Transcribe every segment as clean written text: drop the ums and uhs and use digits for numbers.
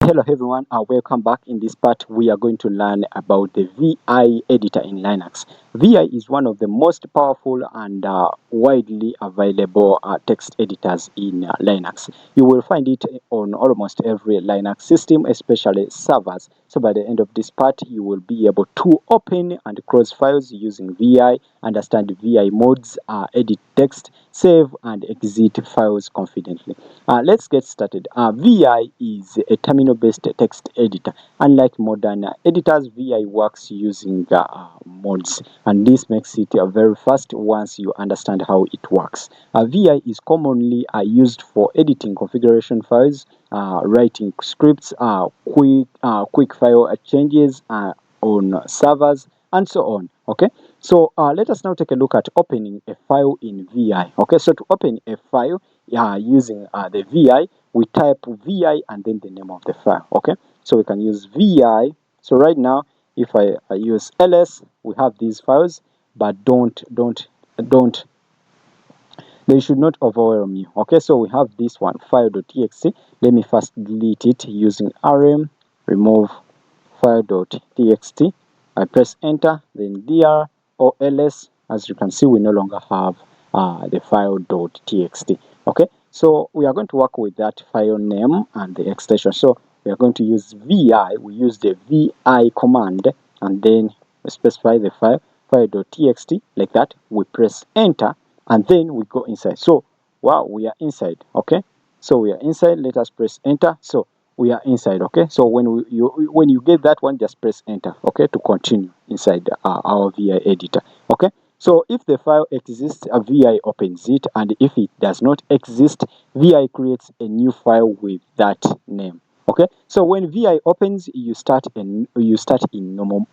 Hello everyone, welcome back. In this part we are going to learn about the VI editor in Linux. VI is one of the most powerful and widely available text editors in Linux. You will find it on almost every Linux system, especially servers. So by the end of this part you will be able to open and close files using VI, understand VI modes, edit text, save and exit files confidently. Let's get started. VI is a terminal-based text editor. Unlike modern editors, VI works using mods, and this makes it very fast once you understand how it works. VI is commonly used for editing configuration files, writing scripts, quick file changes on servers, and so on. Okay, so let us now take a look at opening a file in VI. Okay, so to open a file using the VI, we type VI and then the name of the file. Okay, so we can use VI. So right now, if I use ls, we have these files, but don't they should not overwhelm you. Okay, so we have this one, file.txt. Let me first delete it using rm remove file.txt. I press enter, then dr or ls. As you can see, we no longer have the file.txt. Okay, so we are going to work with that file name and the extension. So we are going to use vi. We use the vi command and then we specify the file.txt like that. We press enter and then we go inside. So wow, we are inside. Okay, so we are inside. Let us press enter. So we are inside. Okay, so when you get that one, just press enter. Okay, to continue inside our VI editor. Okay, so if the file exists, a VI opens it, and if it does not exist, VI creates a new file with that name. Okay, so when VI opens, you start in normal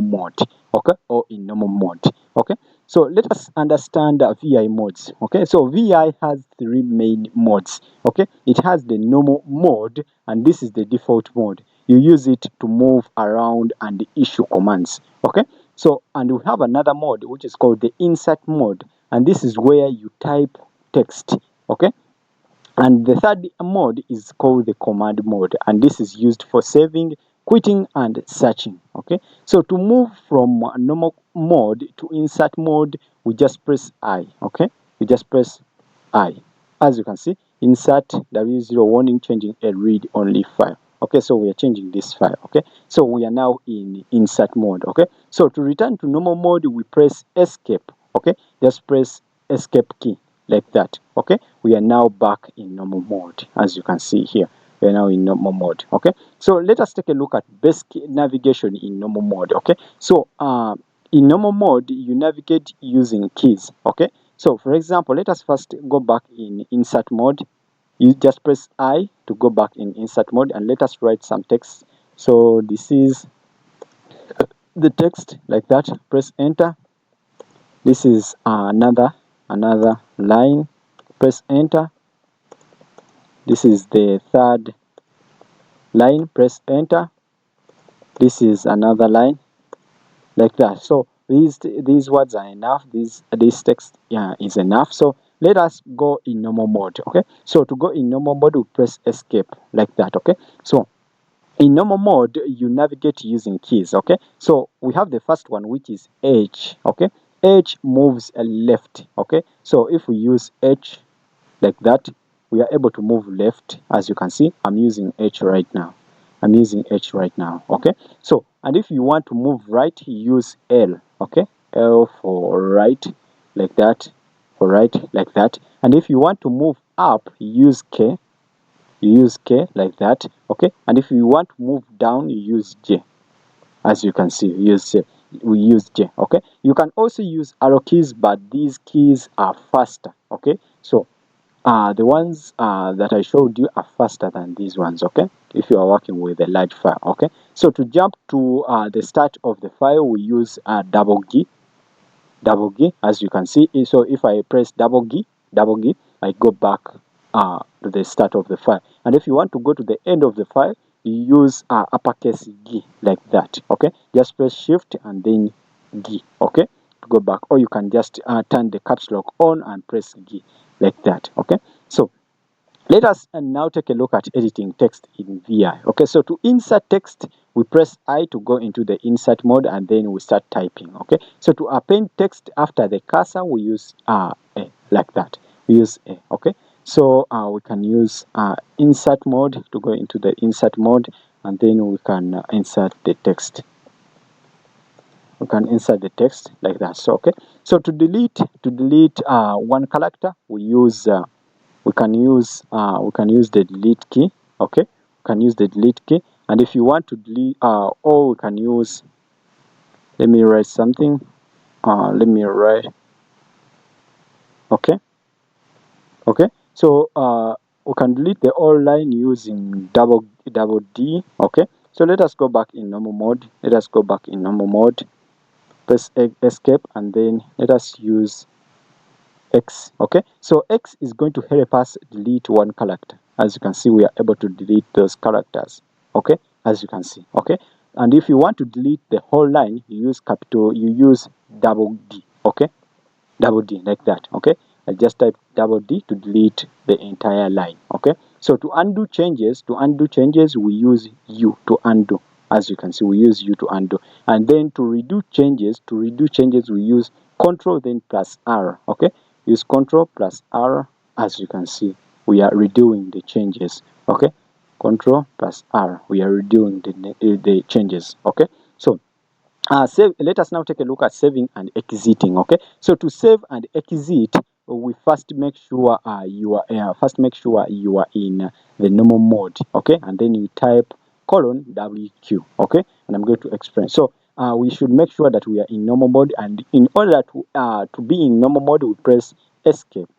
mode. Okay, or in normal mode. Okay, so let us understand VI modes. Okay, so VI has three main modes. Okay, it has the normal mode, and this is the default mode. You use it to move around and issue commands. Okay, so and we have another mode which is called the insert mode, and this is where you type text. Okay, and the third mode is called the command mode, and this is used for saving, quitting, and searching. Okay, so to move from normal mode to insert mode, we just press I. Okay, we just press I. As you can see, insert W0 warning changing a read-only file. Okay, so we are changing this file. Okay, so we are now in insert mode. Okay, so to return to normal mode, we press escape. Okay, just press escape key like that. Okay, we are now back in normal mode. As you can see here, we are now in normal mode. Okay, so let us take a look at basic navigation in normal mode. Okay, so in normal mode, you navigate using keys. Okay, so for example, let us first go back in insert mode. You just press I to go back in insert mode, and let us write some text. So this is the text like that. Press enter. This is another line. Press enter. This is the third line. Press enter. This is another line like that. So these words are enough. This text is enough. So let us go in normal mode. Okay, so to go in normal mode, we press escape like that. Okay, so in normal mode, you navigate using keys. Okay, so we have the first one, which is H. Okay, H moves left. Okay, so if we use H like that, we are able to move left. As you can see, I'm using H right now. Okay, so and if you want to move right, you use L. Okay, L for right like that, and if you want to move up, you use K. Like that. Okay, and if you want to move down, you use J. As you can see, we use J. Okay, you can also use arrow keys, but these keys are faster. Okay, so the ones that I showed you are faster than these ones. Okay, if you are working with a large file. Okay, so to jump to the start of the file, we use double G. As you can see. So if I press double G, I go back to the start of the file. And if you want to go to the end of the file, you use uppercase G like that. Okay, just press shift and then G. Okay, to go back, or you can just turn the caps lock on and press G like that. Okay, so Let us now take a look at editing text in VI. Okay, so to insert text, we press I to go into the insert mode, and then we start typing. Okay, so to append text after the cursor, we use A, like that. We use A. Okay, so we can use insert mode to go into the insert mode, and then we can insert the text. We can insert the text like that. So okay, so to delete one character, we can use the delete key. Okay, we can use the delete key, and if you want to delete or we can use, let me write something, let me write, okay, so we can delete the whole line using double D. Okay, so let us go back in normal mode. Press escape, and then let us use X. Okay, so X is going to help us delete one character. As you can see, we are able to delete those characters. Okay, as you can see. Okay, and if you want to delete the whole line, you use double D. Okay, double D, like that. Okay, I just type double D to delete the entire line. Okay, so to undo changes, we use U to undo. As you can see, we use U to undo, and then to redo changes, we use Control then plus R. Okay, use Control plus R. As you can see, we are redoing the changes. Okay, Control plus R, we are redoing the changes. Okay, so let us now take a look at saving and exiting. Okay, so to save and exit, we first make sure you are in the normal mode. Okay, and then you type colon WQ. Okay, and I'm going to explain. So we should make sure that we are in normal mode, and in order to be in normal mode, we press escape,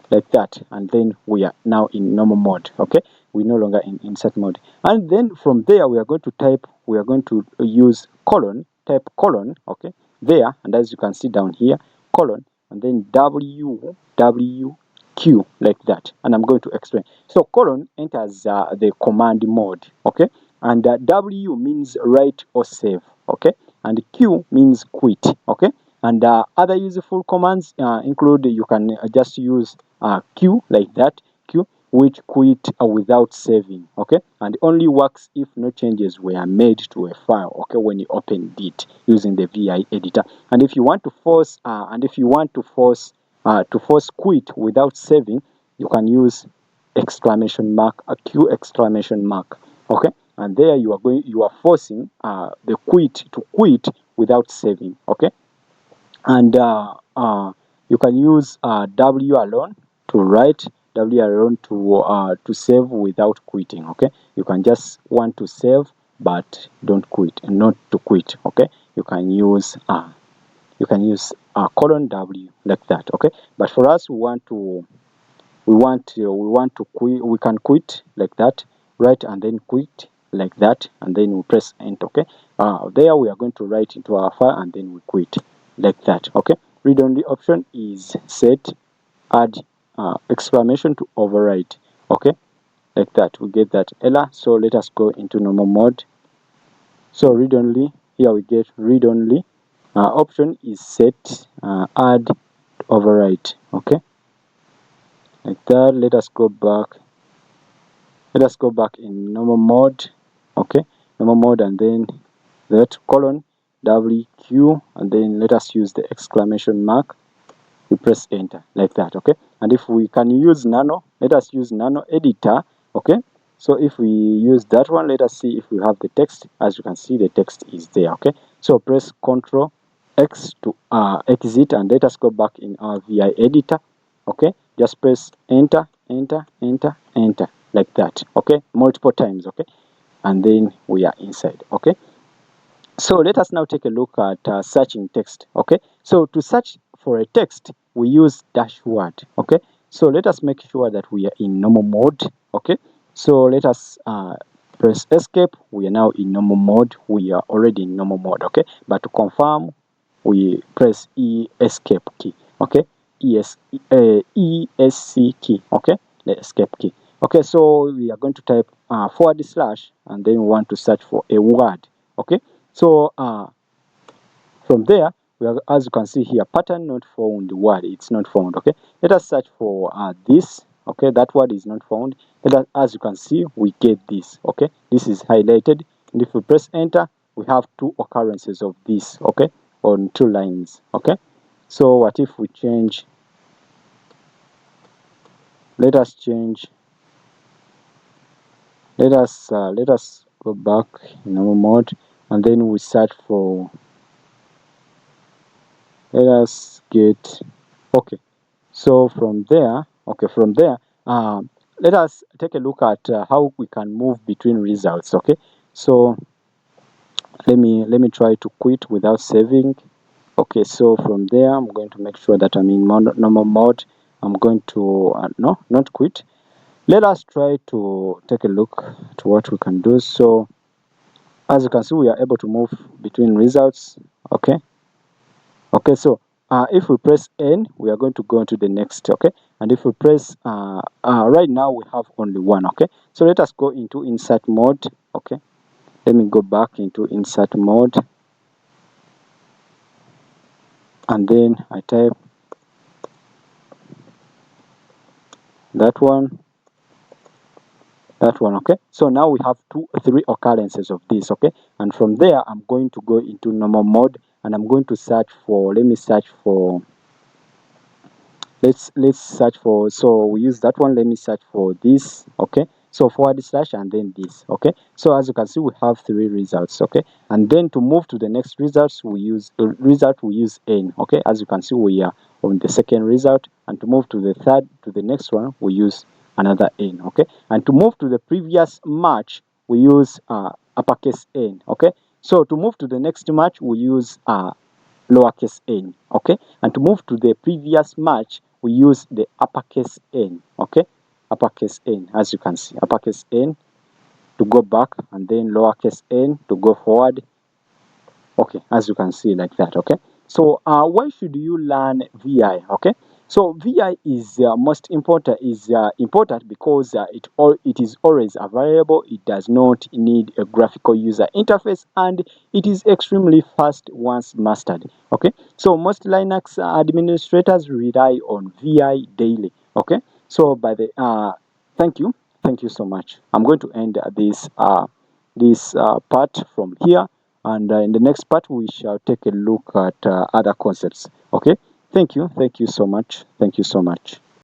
like that, and then we are now in normal mode. Okay, we're no longer in insert mode, and then from there we are going to use colon, type colon, okay, there, and as you can see down here, colon, and then WQ, like that, and I'm going to explain. So colon enters the command mode. Okay, and W means write or save. Okay, and Q means quit. Okay, and other useful commands include, you can just use Q, like that, Q, which quit without saving. Okay, and only works if no changes were made to a file. Okay, when you open it using the VI editor. And if you want to force quit without saving, you can use exclamation mark, a Q exclamation mark. Okay, and there you are forcing the quit to quit without saving. Okay, and you can use W alone to write, W alone to save without quitting. Okay, you can just want to save but don't quit, and not to quit. Okay, you can use colon W, like that. Okay, but for us, we want to quit. We can quit like that, right, and then quit like that, and then we press enter. Okay, there we are going to write into our file, and then we quit like that. Okay, read only option is set, add exclamation to override. Okay, like that, we get that error. So let us go into normal mode. So read only, here we get read only, option is set, add, override. Okay, like that. Let us go back in normal mode. Okay, normal mode, and then that colon WQ, and then let us use the exclamation mark. We press enter, like that. Okay, and if we can use nano, let us use nano editor. Okay, so if we use that one, let us see if we have the text. As you can see, the text is there. Okay, so press Ctrl X to exit, and let us go back in our VI editor. Okay, just press enter, enter, enter, enter, like that. Okay, multiple times. Okay, and then we are inside. Okay, so let us now take a look at searching text. Okay, so to search for a text, we use dashword. Okay, so let us make sure that we are in normal mode. Okay, so let us press escape. We are now in normal mode. We are already in normal mode. Okay, but to confirm, we press escape key. Okay, ESC key. Okay, the escape key. Okay, so we are going to type / and then we want to search for a word. Okay, so from there, we as you can see here, pattern not found, word, it's not found. Okay, let us search for this. Okay, that word is not found. As you can see, we get this. Okay, this is highlighted, and if we press enter, we have two occurrences of this. Okay, on two lines. Okay, so what if we change? Let us change. Let us go back in our mode, and then we search for. Let us get. Okay, so from there, let us take a look at how we can move between results. Okay, so let me try to quit without saving. Okay, so from there I'm going to make sure that I'm in normal mode. I'm going to no, not quit. Let us try to take a look to what we can do. So as you can see, we are able to move between results. Okay, so if we press N, we are going to go into the next. Okay, and if we press right now we have only one. Okay, so let us go into insert mode. Okay, let me go back into insert mode, and then I type that one, okay, so now we have three occurrences of this. Okay, and from there I'm going to go into normal mode, and I'm going to search for, let me search for, let's search for, so we use that one. Let me search for this. Okay, so forward slash and then this. Okay, so as you can see, we have three results. Okay, and then to move to the next results, we use n. Okay, as you can see, we are on the second result, and to move to the third, to the next one, we use another n. Okay, and to move to the previous match, we use uppercase n. Okay, so to move to the next match, we use lowercase n. Okay, and to move to the previous match, we use the uppercase n. Okay, uppercase n, as you can see, uppercase n to go back, and then lowercase n to go forward. Okay, as you can see, like that. Okay, so why should you learn vi? Okay, so vi is most important, important because it is always available. It does not need a graphical user interface, and it is extremely fast once mastered. Okay, so most Linux administrators rely on vi daily. Okay, so by the thank you, so much. I'm going to end this part from here, and in the next part we shall take a look at other concepts. Okay, thank you so much.